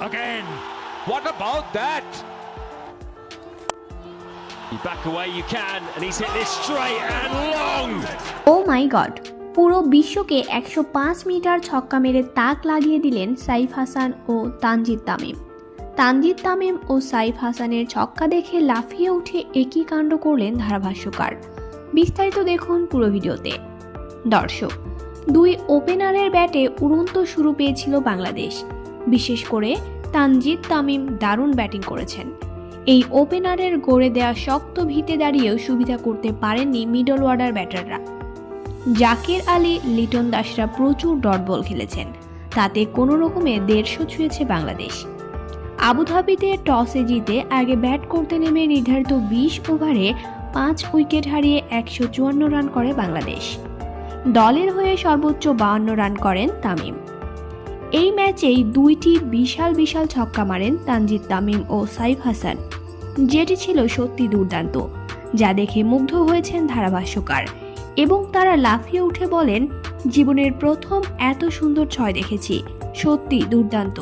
Again, what about that? You back away, you can, and he's hit this straight and long. Oh my god, পুরো বিশ্বকে 105 metre ছক্কা মেরে তাক লাগিয়ে দিলেন সাইফ হাসান ও তানজিদ তামিম। তানজিদ তামিম ও সাইফ হাসানের ছক্কা দেখে লাফিয়ে উঠে একই কাণ্ড করলেন ধারাভাষ্যকার। বিস্তারিত দেখুন পুরো ভিডিওতে। দর্শক, দুই ওপেনারের ব্যাটে উড়ন্ত শুরু পেয়েছিল বাংলাদেশ। বিশেষ করে তানজিদ তামিম দারুণ ব্যাটিং করেছেন। এই ওপেনারের গড়ে দেয়া শক্ত ভিতে দাঁড়িয়েও সুবিধা করতে পারেননি মিডল অর্ডার ব্যাটাররা। জাকের আলী, লিটন দাসরা প্রচুর ডট বল খেলেছেন, তাতে কোনো রকমে 150 ছুঁয়েছে বাংলাদেশ। আবুধাবিতে টসে জিতে আগে ব্যাট করতে নেমে নির্ধারিত 20 ওভারে 5 উইকেট হারিয়ে 154 রান করে বাংলাদেশ। দলের হয়ে সর্বোচ্চ 52 রান করেন তামিম। এই ম্যাচেই দুইটি বিশাল বিশাল ছক্কা মারেন তানজিদ তামিম ও সাইফ হাসান, যেটি ছিল সত্যি দুর্দান্ত, যা দেখে মুগ্ধ হয়েছেন ধারাভাষ্যকার এবং তারা লাফিয়ে উঠে বলেন, জীবনের প্রথম এত সুন্দর ছয় দেখেছি, সত্যি দুর্দান্ত।